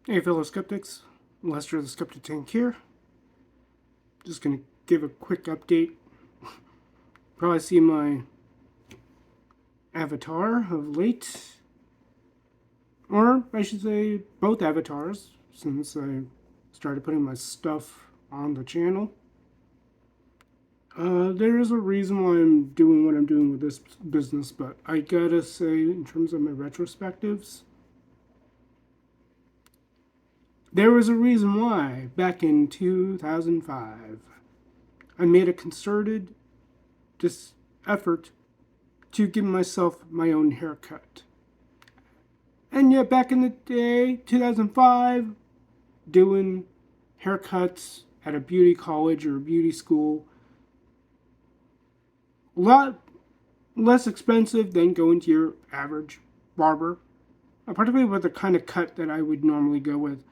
Hey fellow skeptics, Lester the Skeptic Tank here. Just gonna give a quick update. Probably see my avatar of late, or I should say both avatars, since I started putting my stuff on the channel. There is a reason why I'm doing what I'm doing with this business, but I gotta say, in terms of my retrospectives, there was a reason why back in 2005 I made a concerted effort to give myself my own haircut. And yet, back in the day, 2005, doing haircuts at a beauty college or a beauty school, a lot less expensive than going to your average barber, particularly with the kind of cut that I would normally go with.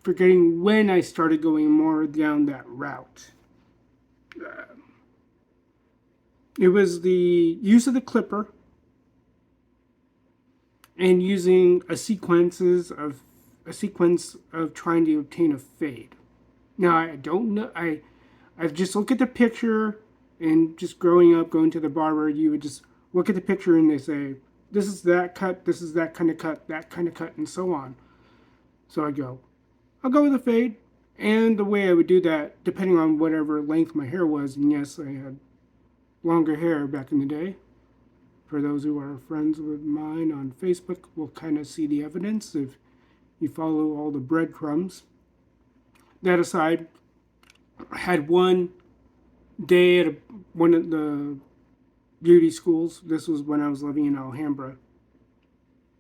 Forgetting when I started going more down that route. It was the use of the clipper and using a sequence of trying to obtain a fade. Now I don't know. I just look at the picture, and just growing up, going to the barber, you would just look at the picture and they say, "This is that cut. This is that kind of cut. That kind of cut," and so on. So I'll go with a fade, and the way I would do that, depending on whatever length my hair was. And yes, I had longer hair back in the day. For those who are friends with mine on Facebook, will kind of see the evidence if you follow all the breadcrumbs. That aside, I had one day at one of the beauty schools. This was when I was living in Alhambra,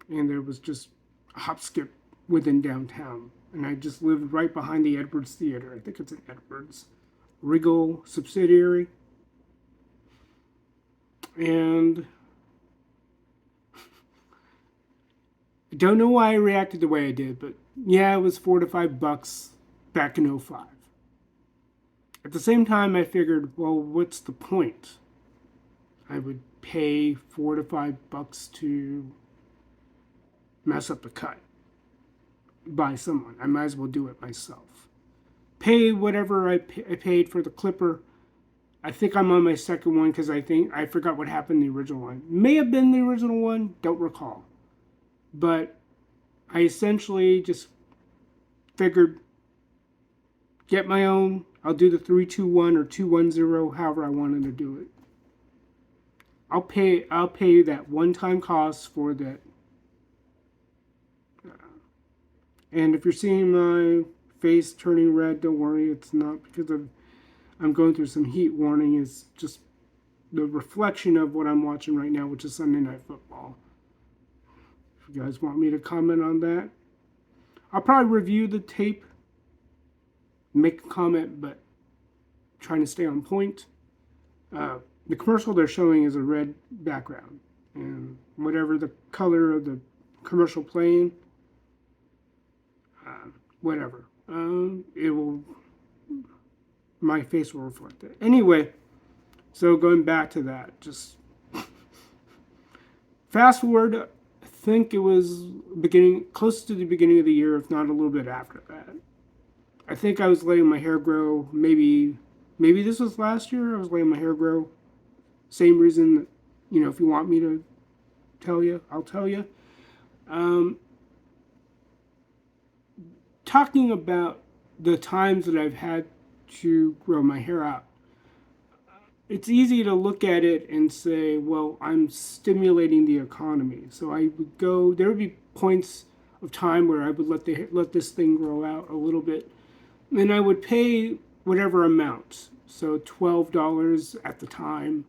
and there was just a hop skip within downtown. And I just lived right behind the Edwards Theater. I think it's an Edwards Regal subsidiary. And I don't know why I reacted the way I did, but yeah, it was $4 to $5 back in '05. At the same time, I figured, well, what's the point? I would pay $4 to $5 to mess up the cut by someone. I might as well do it myself. Pay whatever I paid for the clipper. I think I'm on my second one because I forgot what happened in the original one. May have been the original one, don't recall. But I essentially just figured, get my own. I'll do the 3-2-1 or 2-1-0, however I wanted to do it. I'll pay that one-time cost for that. And if you're seeing my face turning red, don't worry, it's not because I'm going through some heat warning. It's just the reflection of what I'm watching right now, which is Sunday Night Football. If you guys want me to comment on that, I'll probably review the tape, make a comment, but trying to stay on point. The commercial they're showing is a red background, and whatever the color of the commercial playing, whatever, it will, my face will reflect it. Anyway, so going back to that, just fast forward, I think it was close to the beginning of the year, if not a little bit after that. I think I was letting my hair grow. Maybe this was last year. I was letting my hair grow. Same reason that, if you want me to tell you, I'll tell you. Talking about the times that I've had to grow my hair out, it's easy to look at it and say, well, I'm stimulating the economy. So there would be points of time where I would let this thing grow out a little bit, and I would pay whatever amount. So $12 at the time.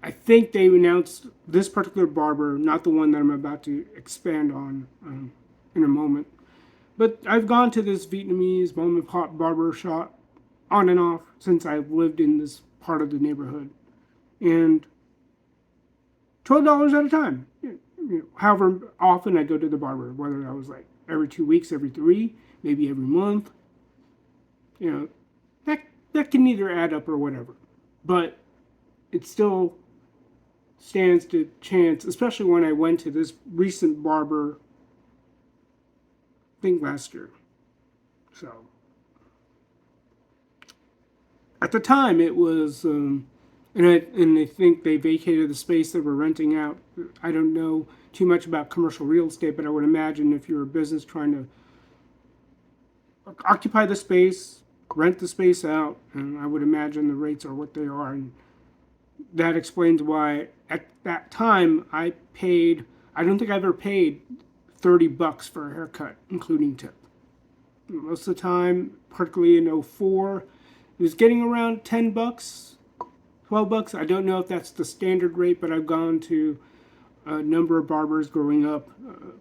I think they announced this particular barber, not the one that I'm about to expand on in a moment. But I've gone to this Vietnamese mom and pop barber shop on and off since I've lived in this part of the neighborhood. And $12 at a time. However often I go to the barber, whether I was like every 2 weeks, every 3, maybe every month. That can either add up or whatever. But it still stands to chance, especially when I went to this recent barber think last year. So at the time, it was, and I think they vacated the space that we're renting out. I don't know too much about commercial real estate, but I would imagine if you're a business trying to occupy the space, rent the space out, and I would imagine the rates are what they are, and that explains why at that time I paid. I don't think I ever paid $30 for a haircut, including tip. Most of the time, particularly in '04, it was getting around $10, $12. I don't know if that's the standard rate, but I've gone to a number of barbers growing up,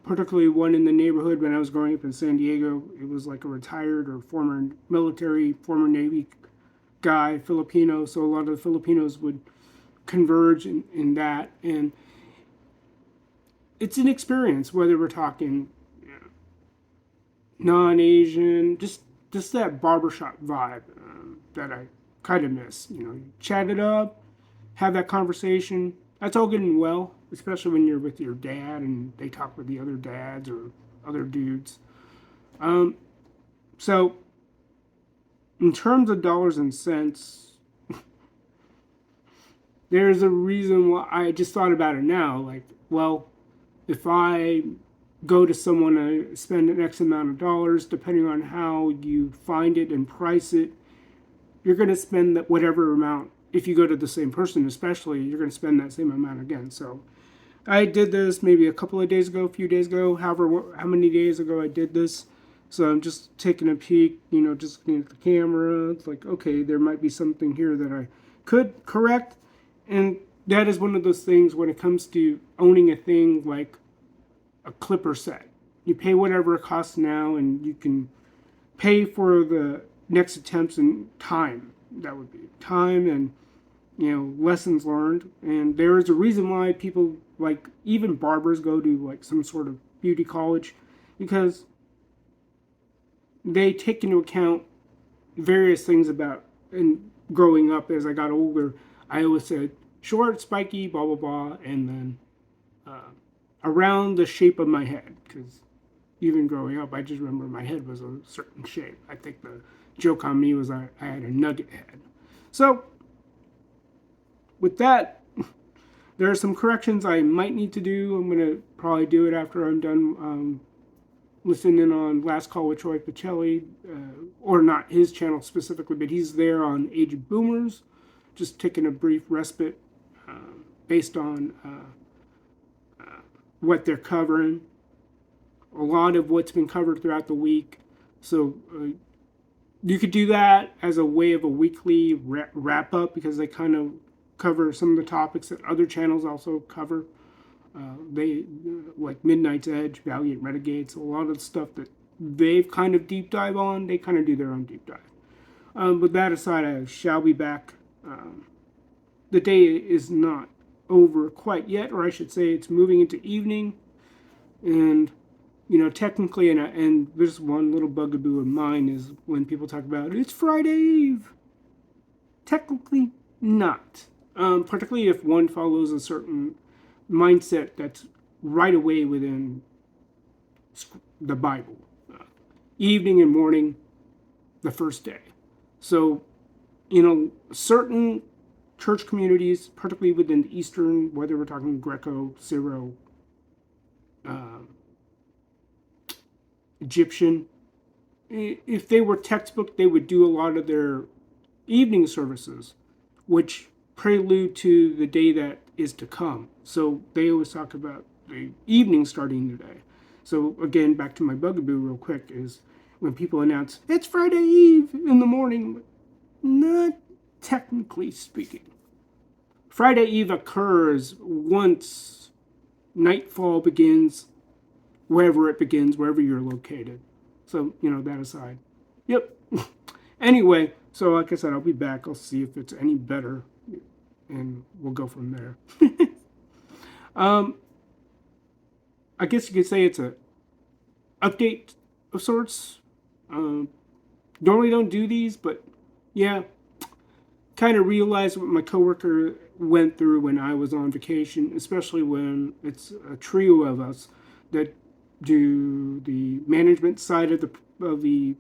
particularly one in the neighborhood when I was growing up in San Diego. It was like a retired or former military, former Navy guy, Filipino. So a lot of the Filipinos would converge in that. And it's an experience, whether we're talking non-Asian, just that barbershop vibe that I kind of miss. Chat it up, have that conversation. That's all good and well, especially when you're with your dad and they talk with the other dads or other dudes. So, in terms of dollars and cents, there's a reason why I just thought about it now. Like, well, if I go to someone and spend an X amount of dollars, depending on how you find it and price it, you're going to spend that whatever amount. If you go to the same person, especially, you're going to spend that same amount again. So I did this maybe a couple of days ago, a few days ago, however, how many days ago I did this. So I'm just taking a peek, just looking at the camera. It's like, okay, there might be something here that I could correct. And that is one of those things when it comes to owning a thing like a clipper set. You pay whatever it costs now, and you can pay for the next attempts and time. That would be time and lessons learned. And there is a reason why people, like even barbers, go to like some sort of beauty college, because they take into account various things about. And growing up, as I got older, I always said short, spiky, blah blah blah, and then around the shape of my head, because even growing up, I just remember my head was a certain shape. I think the joke on me was I had a nugget head. So with that, there are some corrections I might need to do. I'm going to probably do it after I'm done listening on Last Call with Troy Pacelli, or not his channel specifically, but he's there on Aged Boomers, just taking a brief respite based on what they're covering. A lot of what's been covered throughout the week. So you could do that as a way of a weekly wrap up, because they kind of cover some of the topics that other channels also cover. They like Midnight's Edge, Valiant Renegades, a lot of the stuff that they've kind of deep dive on, they kind of do their own deep dive. With that aside, I shall be back. The day is not over quite yet, or I should say it's moving into evening. And technically, and there's one little bugaboo of mine is when people talk about it's Friday Eve. Technically not. Particularly if one follows a certain mindset that's right away within the Bible. Evening and morning, the first day. So, certain church communities, particularly within the Eastern, whether we're talking Greco, Syro, Egyptian, if they were textbook, they would do a lot of their evening services, which prelude to the day that is to come. So they always talk about the evening starting today. So again, back to my bugaboo real quick, is when people announce, it's Friday Eve in the morning. Not technically speaking. Friday Eve occurs once nightfall begins, wherever it begins, wherever you're located. So, that aside. Yep. Anyway, so like I said, I'll be back. I'll see if it's any better, and we'll go from there. I guess you could say it's a update of sorts. Normally don't do these, but yeah, kind of realized what my coworker went through when I was on vacation, especially when it's a trio of us that do the management side of the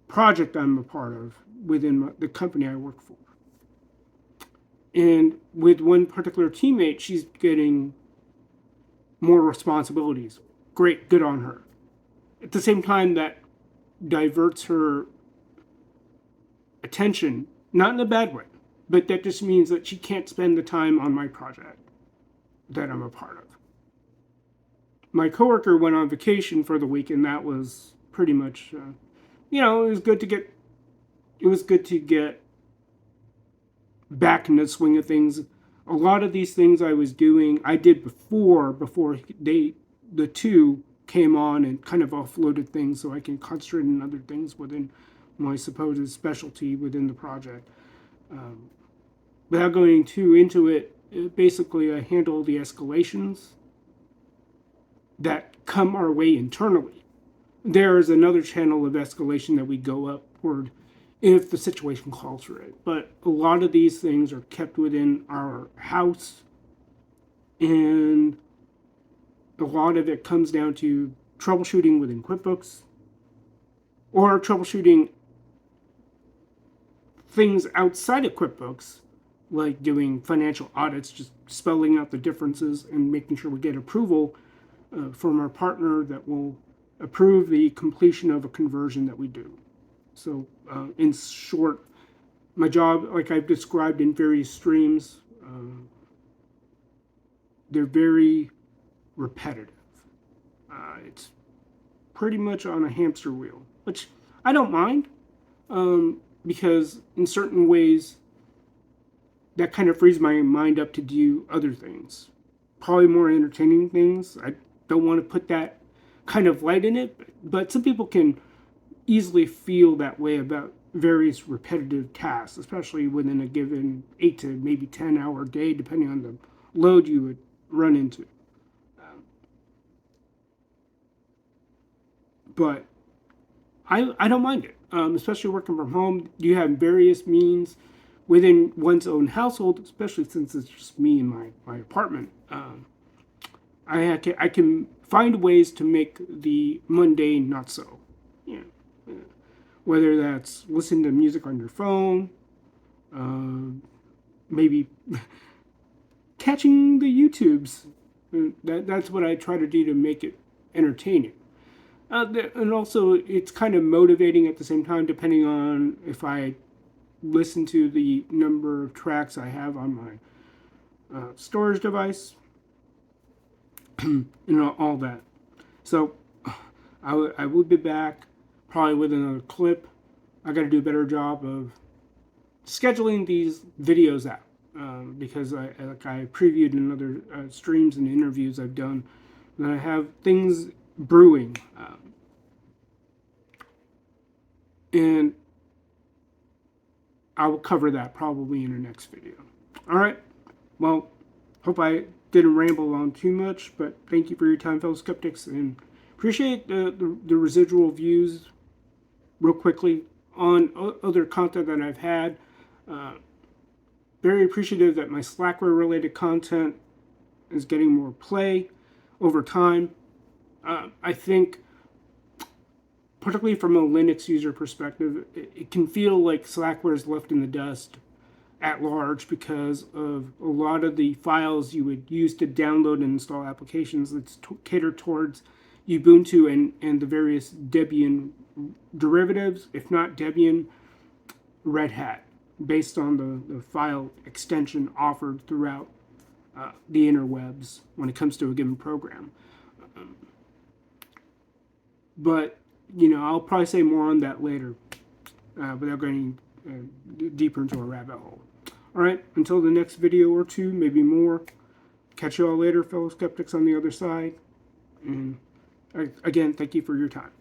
project I'm a part of within the company I work for. And with one particular teammate, she's getting more responsibilities. Great, good on her. At the same time, that diverts her attention, not in a bad way, but that just means that she can't spend the time on my project that I'm a part of. My coworker went on vacation for the week, and that was pretty much, it was good to get. It was good to get back in the swing of things. A lot of these things I was doing, I did before the two came on and kind of offloaded things so I can concentrate on other things within my supposed specialty within the project. Without going too into it, basically I handle the escalations that come our way internally. There is another channel of escalation that we go upward if the situation calls for it. But a lot of these things are kept within our house, and a lot of it comes down to troubleshooting within QuickBooks or troubleshooting things outside of QuickBooks, like doing financial audits, just spelling out the differences and making sure we get approval from our partner that will approve the completion of a conversion that we do. So, in short, my job, like I've described in various streams, they're very repetitive. It's pretty much on a hamster wheel, which I don't mind, because in certain ways, that kind of frees my mind up to do other things, probably more entertaining things. I don't want to put that kind of light in it, but some people can easily feel that way about various repetitive tasks, especially within a given 8 to maybe 10-hour day, depending on the load you would run into. But I don't mind it, especially working from home. You have various means within one's own household, especially since it's just me and my apartment. I can find ways to make the mundane not so. Whether that's listening to music on your phone, maybe catching the YouTubes. That's what I try to do to make it entertaining. And also, it's kind of motivating at the same time, depending on if I listen to the number of tracks I have on my storage device and all that. So I will be back probably with another clip. I got to do a better job of scheduling these videos out, because I previewed in other streams and interviews I've done that I have things brewing, and I will cover that probably in the next video. All right. Well, hope I didn't ramble on too much, but thank you for your time, fellow skeptics, and appreciate the residual views real quickly on other content that I've had. Very appreciative that my Slackware related content is getting more play over time. I think, particularly from a Linux user perspective, it can feel like Slackware is left in the dust at large because of a lot of the files you would use to download and install applications that's catered towards Ubuntu and the various Debian derivatives, if not Debian, Red Hat, based on the file extension offered throughout the interwebs when it comes to a given program. But, I'll probably say more on that later without going deeper into a rabbit hole. All right, until the next video or two, maybe more. Catch you all later, fellow skeptics on the other side. And again, thank you for your time.